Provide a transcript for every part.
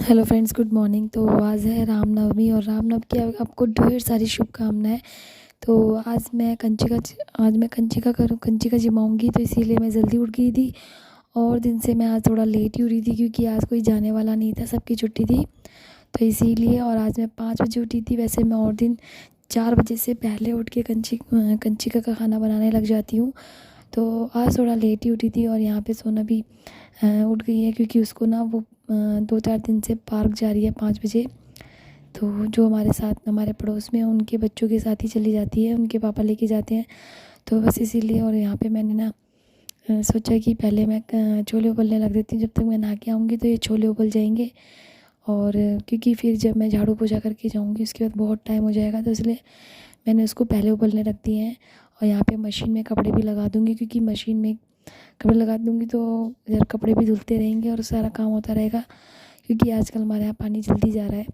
Hello friends, good morning. तो आज है रामनवमी और रामनवमी की आपको ढेर सारी शुभकामनाएं। तो आज मैं कंचिका जिमाऊंगी, तो इसीलिए मैं जल्दी उठ गई थी। और दिन से मैं आज थोड़ा लेट ही उठी थी क्योंकि आज कोई जाने वाला नहीं था, सबकी छुट्टी थी, तो इसीलिए। और आज मैं 5 बजे उठी थी। वैसे मैं और दिन 4 बजे से पहले उठ के कंचिका का खाना बनाने लग जाती हूँ। तो आज थोड़ा लेट ही उठी थी। और यहाँ पे सोना भी उठ गई है क्योंकि उसको ना वो 2-4 दिन से पार्क जा रही है 5 बजे। तो जो हमारे साथ हमारे पड़ोस में उनके बच्चों के साथ ही चली जाती है, उनके पापा लेके जाते हैं, तो बस इसीलिए। और यहाँ पे मैंने ना सोचा कि पहले मैं छोले उबलने लग देती हूँ, जब तक मैं नहा के आऊँगी तो ये छोले उबल जाएंगे। और क्योंकि फिर जब मैं झाड़ू पोछा करके जाऊँगी उसके बाद बहुत टाइम हो जाएगा, तो इसलिए मैंने उसको पहले उबलने रख दिए हैं। और यहाँ पे मशीन में कपड़े भी लगा दूँगी, क्योंकि मशीन में कपड़े लगा दूँगी तो इधर कपड़े भी धुलते रहेंगे और सारा काम होता रहेगा। क्योंकि आजकल हमारे यहाँ पानी जल्दी जा रहा है,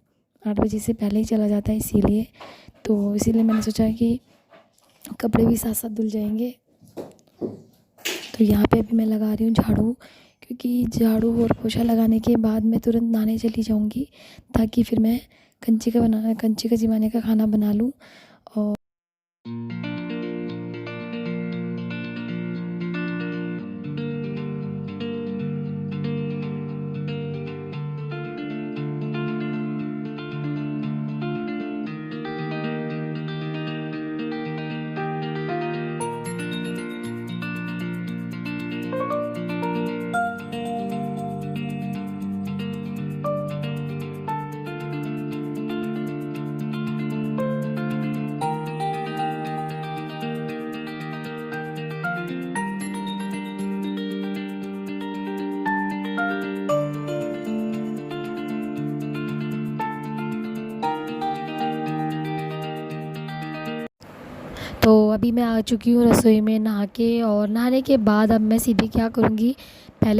8 बजे से पहले ही चला जाता है, इसीलिए। तो इसीलिए मैंने सोचा कि कपड़े भी साथ साथ धुल जाएंगे। तो यहाँ पे अभी मैं लगा रही हूँ झाड़ू, क्योंकि झाड़ू और पोछा लगाने के बाद मैं तुरंत नहाने चली जाऊँगी, ताकि फिर मैं कंचिका जिमाने का खाना बना लूँ। और तो अभी मैं आ चुकी हूँ रसोई में नहा के। और नहाने के बाद अब मैं सीधे क्या करूँगी,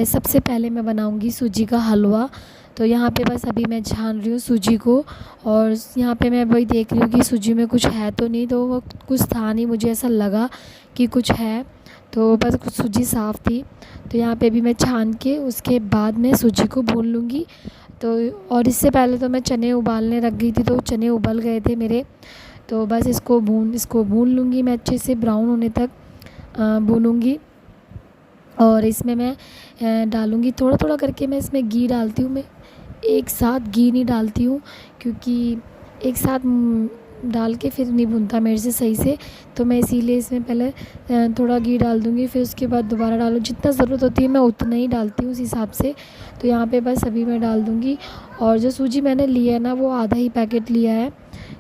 सबसे पहले मैं बनाऊँगी सूजी का हलवा। तो यहाँ पे बस अभी मैं छान रही हूँ सूजी को। और यहाँ पे मैं वही देख रही हूँ कि सूजी में कुछ है तो नहीं, तो वो कुछ था नहीं, मुझे ऐसा लगा कि कुछ है, तो बस कुछ सूजी साफ़ थी। तो यहाँ पे भी मैं छान के उसके बाद मैं सूजी को भून लूँगी। तो और इससे पहले तो मैं चने उबालने रख गई थी, तो चने उबल गए थे मेरे। तो बस इसको भून लूँगी मैं अच्छे से, ब्राउन होने तक भूनूँगी। और इसमें मैं डालूँगी थोड़ा थोड़ा करके, मैं इसमें घी डालती हूँ। मैं एक साथ घी नहीं डालती हूँ, क्योंकि एक साथ डाल के फिर नहीं भुनता मेरे से सही से। तो मैं इसीलिए इसमें पहले थोड़ा घी डाल दूँगी, फिर उसके बाद दोबारा डालूँ। जितना ज़रूरत होती है मैं उतना ही डालती हूँ उस हिसाब से। तो यहाँ पे बस अभी मैं डाल दूँगी। और जो सूजी मैंने लिया है ना, वो आधा ही पैकेट लिया है,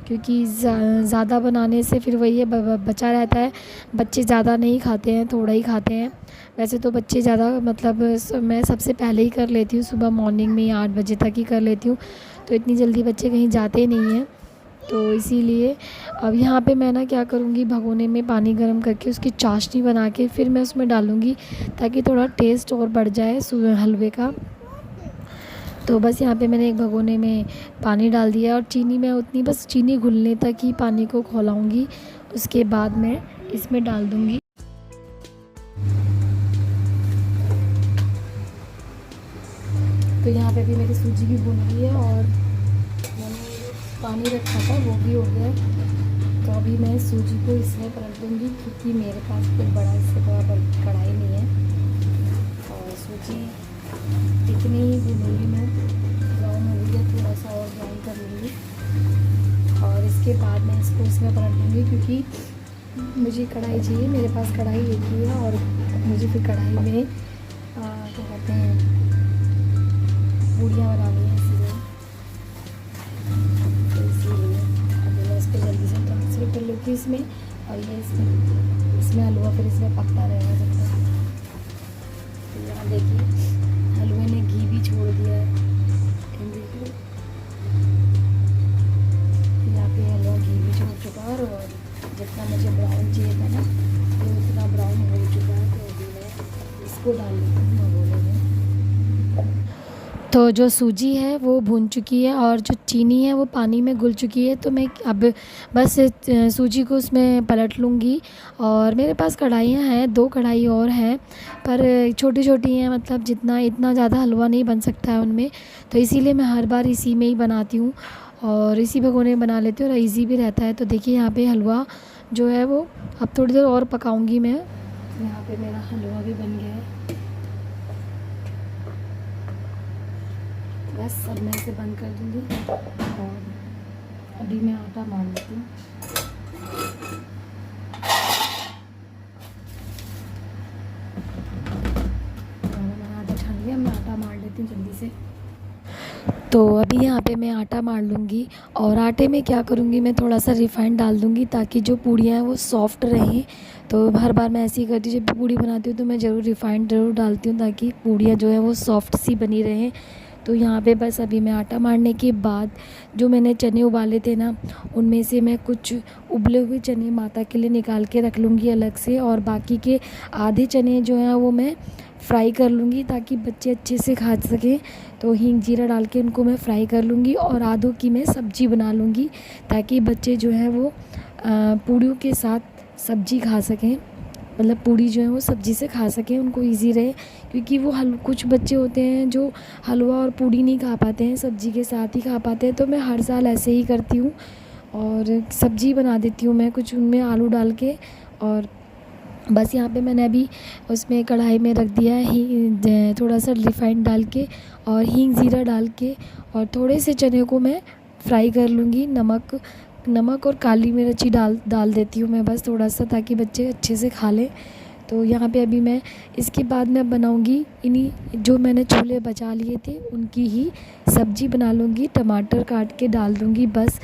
क्योंकि ज़्यादा बनाने से फिर वही है, बचा रहता है। बच्चे ज़्यादा नहीं खाते हैं, थोड़ा ही खाते हैं। वैसे तो बच्चे ज़्यादा मतलब मैं सबसे पहले ही कर लेती हूँ, सुबह मॉर्निंग में ही 8 बजे तक ही कर लेती हूँ। तो इतनी जल्दी बच्चे कहीं जाते नहीं हैं, तो इसीलिए। अब यहाँ पे मैं ना क्या करूँगी, भगोने में पानी गर्म करके उसकी चाशनी बना के फिर मैं उसमें डालूँगी, ताकि थोड़ा टेस्ट और बढ़ जाए हलवे का। तो बस यहाँ पे मैंने एक भगोने में पानी डाल दिया, और चीनी मैं उतनी, बस चीनी घुलने तक ही पानी को खौलाऊँगी, उसके बाद मैं इसमें डाल दूँगी। तो यहाँ पे भी मेरी सूजी भी भुन गई है, और मैंने पानी रखा था वो भी हो गया। तो अभी मैं सूजी को इसमें पलट दूँगी, क्योंकि मेरे पास कोई बड़ा इससे बड़ा कढ़ाई नहीं है। और सूजी इतनी ही भूनूँगी मैं, ब्राउन हो गई है, थोड़ा सा और ब्राउन कर लूँगी। और इसके बाद मैं इसको इसमें पलट दूँगी, क्योंकि मुझे कढ़ाई चाहिए, मेरे पास कढ़ाई एक ही है, और मुझे फिर कढ़ाई में क्या कहते हैं, पूड़ियाँ बनानी है, इसीलिए। तो इसीलिए अभी मैं इसको जल्दी से ट्रांसफ़र कर लूँगी इसमें। और ये इसमें हलवा फिर इसमें पकता रहेगा जब तक। तो यहाँ देखिए हलवे ने घी भी छोड़ दिया है, यहाँ पे हलवा घी भी छोड़ चुका है। और जितना मुझे ब्राउन चाहिए था ना, वो उतना ब्राउन हो चुका है। तो अभी मैं इसको डाल देती हूँ भगोने में। तो तो जो सूजी है वो भून चुकी है और जो चीनी है वो पानी में घुल चुकी है। तो मैं अब बस सूजी को उसमें पलट लूँगी। और मेरे पास कढ़ाइयाँ हैं, 2 कढ़ाई और हैं, पर छोटी-छोटी हैं, मतलब जितना इतना ज़्यादा हलवा नहीं बन सकता है उनमें। तो इसीलिए मैं हर बार इसी में ही बनाती हूँ और इसी भगोने में बना लेती हूँ और ईज़ी भी रहता है। तो देखिए यहाँ पे हलवा जो है वो अब थोड़ी देर और पकाऊंगी मैं। यहाँ पे मेरा हलवा भी बन गया है। बस अब मैं इसे बंद कर दूँगी और अभी मैं आटा मान लेती हूँ। मैंने आटा छान लिया, मैं आटा मार लेती हूँ जल्दी से। तो अभी यहाँ पे मैं आटा मार लूँगी और आटे में क्या करूँगी, मैं थोड़ा सा रिफ़ाइंड डाल दूँगी ताकि जो पूड़ियाँ हैं वो सॉफ़्ट रहें। तो हर बार मैं ऐसे ही करती हूँ, जब भी पूड़ी बनाती हूँ तो मैं ज़रूर रिफ़ाइंड ज़रूर डालती हूँ ताकि पूड़ियाँ जो है वो सॉफ़्ट सी बनी रहें। तो यहाँ पे बस अभी मैं आटा मारने के बाद जो मैंने चने उबाले थे ना, उनमें से मैं कुछ उबले हुए चने माता के लिए निकाल के रख लूँगी अलग से, और बाकी के आधे चने जो हैं वो मैं फ्राई कर लूँगी ताकि बच्चे अच्छे से खा सकें। तो हींग जीरा डाल के उनको मैं फ्राई कर लूँगी और आधों की मैं सब्ज़ी बना लूँगी ताकि बच्चे जो हैं वो पूड़ियों के साथ सब्ज़ी खा सकें, मतलब पूड़ी जो है वो सब्ज़ी से खा सकें, उनको इजी रहे। क्योंकि वो कुछ बच्चे होते हैं जो हलवा और पूड़ी नहीं खा पाते हैं, सब्ज़ी के साथ ही खा पाते हैं। तो मैं हर साल ऐसे ही करती हूँ और सब्ज़ी बना देती हूँ मैं कुछ उनमें आलू डाल के। और बस यहाँ पे मैंने अभी उसमें कढ़ाई में रख दिया है थोड़ा सा रिफ़ाइंड डाल के और हींग ज़ीरा डाल के, और थोड़े से चने को मैं फ्राई कर लूँगी। नमक और काली मिर्ची डाल देती हूँ मैं बस थोड़ा सा, ताकि बच्चे अच्छे से खा लें। तो यहाँ पे अभी मैं इसके बाद मैं बनाऊँगी इन्हीं जो मैंने छोले बचा लिए थे उनकी ही सब्ज़ी बना लूँगी। टमाटर काट के डाल दूँगी बस,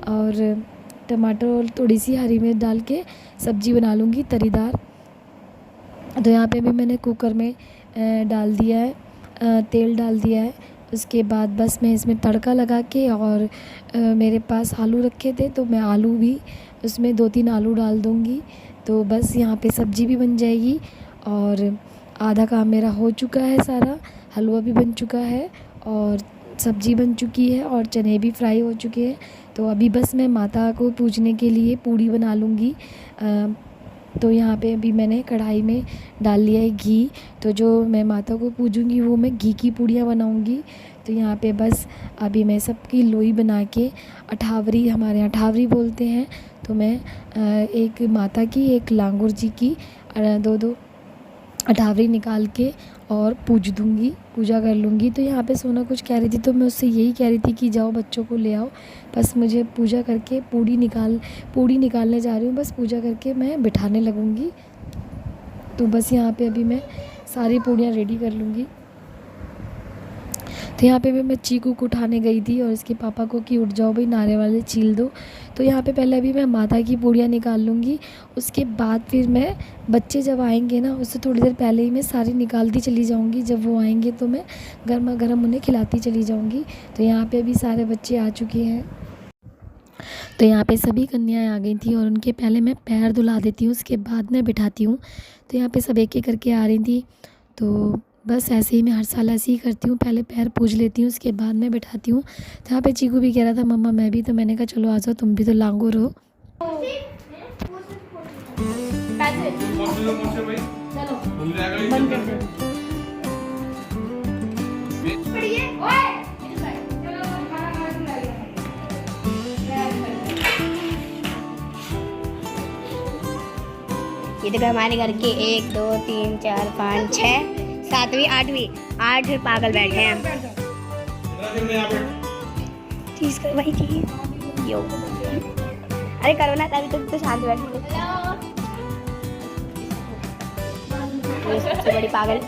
और टमाटर और थोड़ी सी हरी मिर्च डाल के सब्ज़ी बना लूँगी तरीदार। तो यहाँ पे भी मैंने कुकर में डाल दिया है, तेल डाल दिया है। उसके बाद बस मैं इसमें तड़का लगा के, और मेरे पास आलू रखे थे तो मैं आलू भी उसमें 2-3 आलू डाल दूँगी। तो बस यहाँ पे सब्ज़ी भी बन जाएगी और आधा काम मेरा हो चुका है सारा। हलवा भी बन चुका है और सब्ज़ी बन चुकी है और चने भी फ्राई हो चुके हैं। तो अभी बस मैं माता को पूजने के लिए पूड़ी बना लूँगी। तो यहाँ पे अभी मैंने कढ़ाई में डाल लिया है घी। तो जो मैं माता को पूजूंगी वो मैं घी की पूड़ियाँ बनाऊंगी। तो यहाँ पे बस अभी मैं सबकी लोई बना के अठावरी, हमारे यहाँ अठावरी बोलते हैं, तो मैं एक माता की एक लांगुर जी की 2-2 अठावरी निकाल के और पूजा कर लूँगी। तो यहाँ पे सोना कुछ कह रही थी तो मैं उससे यही कह रही थी कि जाओ बच्चों को ले आओ, बस मुझे पूजा करके पूड़ी निकालने जा रही हूँ, बस पूजा करके मैं बिठाने लगूँगी। तो बस यहाँ पे अभी मैं सारी पूड़ियाँ रेडी कर लूँगी। तो यहाँ पे भी मैं चीकू को उठाने गई थी और इसके पापा को कि उठ जाओ भाई, नारे वाले छील दो। तो यहाँ पे पहले अभी मैं माता की पूड़ियाँ निकाल लूँगी, उसके बाद फिर मैं बच्चे जब आएंगे ना उससे थोड़ी देर पहले ही मैं सारी निकालती चली जाऊँगी। जब वो आएंगे तो मैं गर्मा गर्म उन्हें खिलाती चली जाऊँगी। तो यहाँ पे अभी सारे बच्चे आ चुके हैं। तो यहाँ पे सभी कन्याएं आ गई थी और उनके पहले मैं पैर धुला देती हूँ, उसके बाद मैं बिठाती हूँ। तो यहाँ पे सब एक एक करके आ रही थी। तो बस ऐसे ही मैं हर साल ऐसे ही करती हूँ, पहले पैर पूज लेती हूँ उसके बाद मैं बिठाती हूँ। तो यहाँ पे चीकू भी कह रहा था मम्मा मैं भी, तो मैंने कहा चलो आ जाओ, तुम भी तो लांगूर हो। ये देखो हमारे घर के 1 2 3 4 5 6 7वीं 8वीं 8 पागल बैठे हैं। चीज कर भाई जी, यो अरे करो ना, तभी तो शांत बैठे। ये सबसे बड़ी पागल,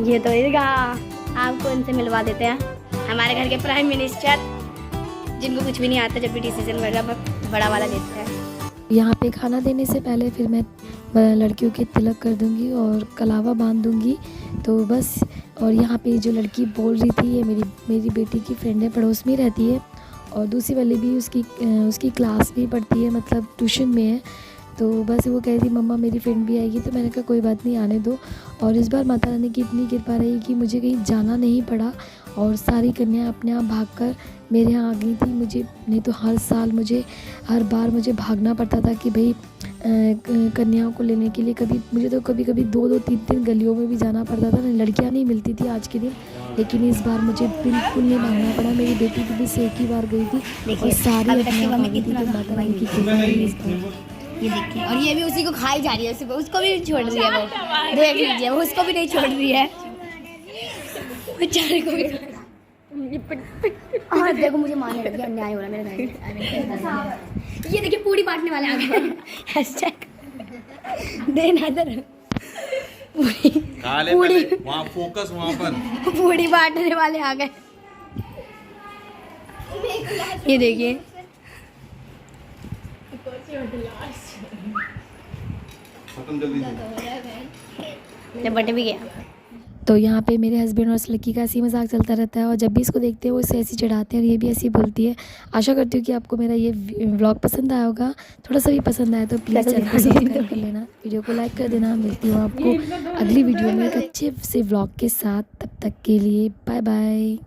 ये तो इसका आपको इनसे मिलवा देते हैं, हमारे घर के प्राइम मिनिस्टर जिनको कुछ भी नहीं आता, जब भी डिसीजन बड़ा वाला देता है। यहाँ पे खाना देने से पहले फिर मैं लड़कियों के तिलक कर दूँगी और कलावा बांध दूँगी। तो बस, और यहाँ पे जो लड़की बोल रही थी ये मेरी बेटी की फ्रेंड है, पड़ोस में रहती है, और दूसरी वाली भी उसकी क्लास भी पढ़ती है, मतलब ट्यूशन में है। तो बस वो कह रही थी मम्मा मेरी फ्रेंड भी आएगी, तो मैंने कहा कोई बात नहीं, आने दो। और इस बार माता रानी की इतनी कृपा रही कि मुझे कहीं जाना नहीं पड़ा और सारी कन्याएं अपने आप भागकर मेरे यहाँ आ गई थी। मुझे नहीं तो हर बार मुझे भागना पड़ता था कि भाई कन्याओं को लेने के लिए। मुझे तो कभी 2-3 गलियों में भी जाना पड़ता था ना, लड़कियां नहीं मिलती थी आज के दिन। लेकिन इस बार मुझे बिल्कुल नहीं भागना पड़ा। मेरी बेटी भी बस एक ही बार गई थी और सारी अपने आप आ गई थी। तो माता रानी की कृपा रही इस बार। ये देखिए, और ये भी उसी को खाई जा रही है, उसको भी नहीं छोड़ रही है वो। देख लीजिए, वो उसको भी नहीं छोड़ रही है, बेचारे को भी। हाँ देखो, मुझे मारने लग गया, अन्याय हो रहा है मेरे घर। ये देखिए, पूरी बांटने वाले आ गए। हैशटैग देना इधर पूरी, वहाँ फोकस वहाँ पर। पूरी बांटने वाले आ गए। ये देखिए, खत्म जल्दी से। बट भी गया। तो यहाँ पे मेरे हस्बैंड और उस लड़की का ऐसी मजाक चलता रहता है और जब भी इसको देखते हैं वो इसे ऐसी चढ़ाते हैं और ये भी ऐसी बोलती है। आशा करती हूँ कि आपको मेरा ये व्लॉग पसंद आया होगा। थोड़ा सा भी पसंद आया तो प्लीज़ चैनल को सब्सक्राइब कर लेना, वीडियो को लाइक कर देना। मिलती हूँ आपको अगली वीडियो में एक अच्छे से व्लॉग के साथ। तब तक के लिए बाय बाय।